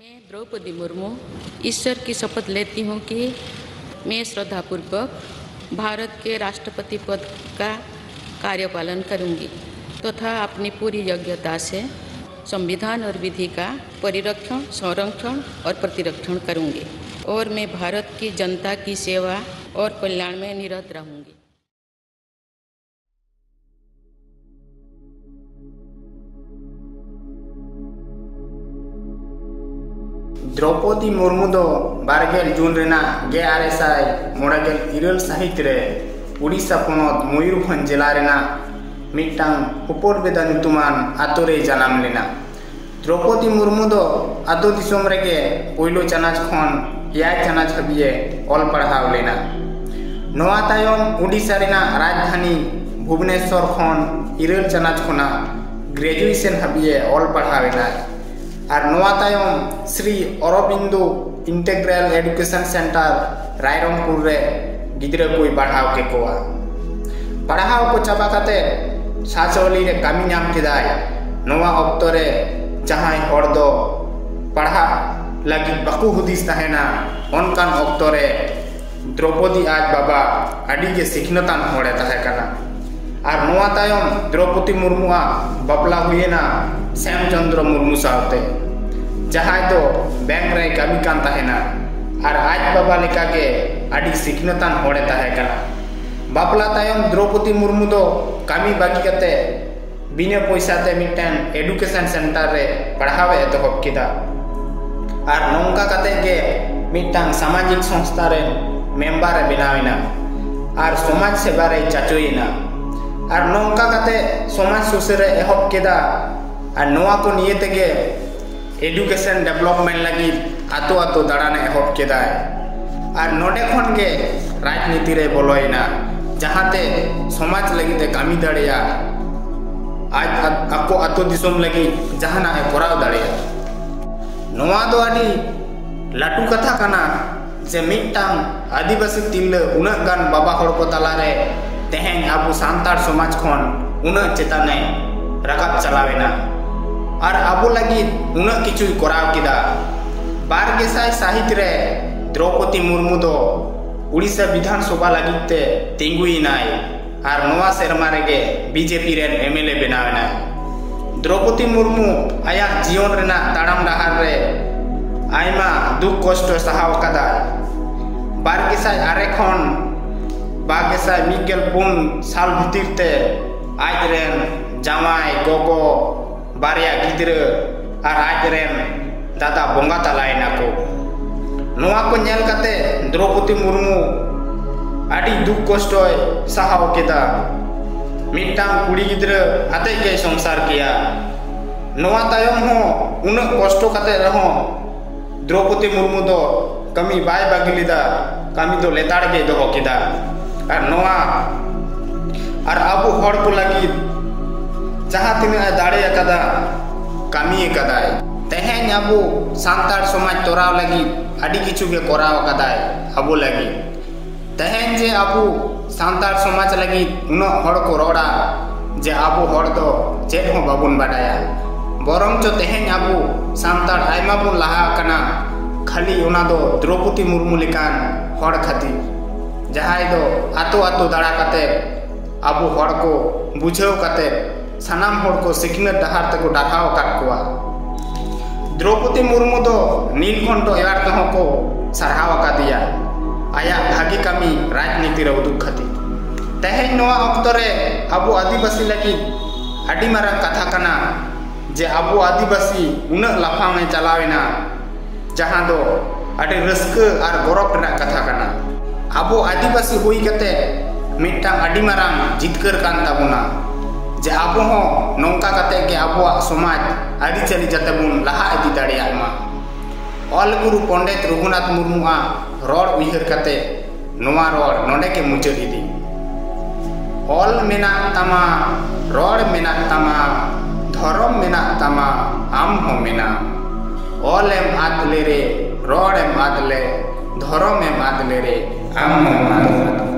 मैं द्रौपदी मुर्मू ईश्वर की शपथ लेती हूँ कि मैं श्रद्धापूर्वक भारत के राष्ट्रपति पद का कार्यपालन करूँगी तथा अपनी पूरी योग्यता से संविधान और विधि का परिरक्षण, संरक्षण और प्रतिरक्षण करूँगी और मैं भारत की जनता की सेवा और कल्याण में निरत रहूँगी। द्रौपदी मुर्मू दो बारगेल जून रेना 1996 साहित रे उड़ीसा पोनोत मयूरभंज जिला रेना मिट्टांग उपोरबेदा नुतुमान आतो रे जानाम लेना। द्रौपदी मुर्मू दो आतो दिसोम रेगे पोइलो चानाच खन 8 चानाच हबिए ऑल पढ़ाव लेना। नोआ तायम उड़ीसा रेना राजधानी भुवनेश्वर खन 9 चानाच खना ग्रेजुएशन हबिए ऑल पढ़ावेना और नोआ तायम Shri Aurobindo integral education centre Rairangpur रे गिद्रा कोई पढ़ाव के कोआ पढ़ाव को चाबा काते साचोली रे कामी नाम केदाय नोआ ऑक्टो रे जहां हर दो पढ़ा लगी बाकू हुदिस तहेना ओनकान ऑक्टो रे द्रौपदी आज बाबा अडी के सिखनतान होड़े तहे कना और नोआ तायम द्रौपदी मुर्मुआ बापला हुएना श्यामचंद्र मुर्मू सावते जहां तो बैंक रे कामी कान तहेना और आज बाबा लेका के अडी सिखनतान होड़े तहे कना। बापला तायम द्रौपदी मुर्मू दो कामी बागी कते बिना पैसा ते मिटन एजुकेशन सेंटर रे पढ़ावे एतहब किदा और नोंका कते के मिटन सामाजिक संस्था रे मेंबर बनावेना और समाज सेवा रे चाचोइना और नोंका कते समाज सुसरे एहब किदा और नोआ को निये तेगे एजुकेशन डेवलपमेंट लगी आतो आतो दाड़ाने एहब किदा और नोडे खन के राजनीति रे बोलोइना जहाते समाज लगी ते कामी दाड़िया आज आपको आतो दिसोम लगी जहाना है कोराव दाड़िया। नोआ दो आडी लाटू कथा कना जे मिटटांग आदिवासी तिल उना गान बाबा हड़ को तलारे तेहें आबू सांतार समाज खन उना चेताने रकाब चलावेना और आबू लगी उना किचु कोराव किदा 12,000 साहित रे द्रौपदी मुर्मू दो उड़ीसा विधानसभा लगिते तिंगुइनाय और नोआ सेरमा रेगे बीजेपी रेन एमएलए बनावेना। द्रौपदी मुर्मू आया जीवन रेना ताड़ाम डाहार रे आयमा दुख कष्ट सहाव कदा 12,000 खन 12,000 साल भीतर ते आज रेन जामाय गोगो बारिया गिद्र और आज रेन दादा बोंगा तलायना को नोआ को नेल कते द्रौपदी मुर्मू आडी दुख कष्ट सहाव केदा मिट्टांग कुड़ी गिद्र आते के संसार किया नोआ तायम हो उन कष्ट कते रहो द्रौपदी मुर्मू दो कमी बाय बागिलिदा कमी दो लेताड़ के दो केदा और नोआ और आबू हड़ को लगी जहां तिना दाड़े कदा कामी कदा तेहें आबू सांतार समाज तोराव लगी अडी किछु के कोराव कदा आबू लगी तेहें जे आबू सांतार समाज लगी उन हड़ को रोड़ा जे आबू हड़ दो चेत हो बाबुन बाडाया बरम चो तेहें आबू सांतार आयमा बुन लहा कना खाली उना दो द्रौपदी मुर्मू लेकान हड़ खातिर जहां दो आतो आतो दाड़ा कते आबू हड़ को बुझाव कते सनाम हड़ को सिखनत डहार तक डाकाव काट कोआ। द्रौपदी मुर्मू दो नीलकंठ एवार तह को सरहाव कादिया आया भागी कामी राजनीति रे उदुग खातिर तेहें नोआ ऑक्टो रे आबू आदिवासी लगी अडी मारांग कथा कना जे आबू आदिवासी उना लाफांग में चलावेना जहां दो अडी रस्क और गौरव रना कथा कना आबू आदिवासी हुई कते मिट्टांग अडी मारांग जितकर कान ताबुना जे आबू हो नौका कते के आबू समाज आदि चली जाते बुन लहा इदी दाड़िया मा ऑल गुरु पंडित रघुनाथ मुर्मुआ रोड उइहर कते नोआ रोड नोडे के मुचाद इदी ऑल मेना तमा रोड मेना तमा धर्म मेना तमा आम हो मेना ऑल एम आदले रे रोड एम आदले धर्म एम आदले रे आम हो आदले।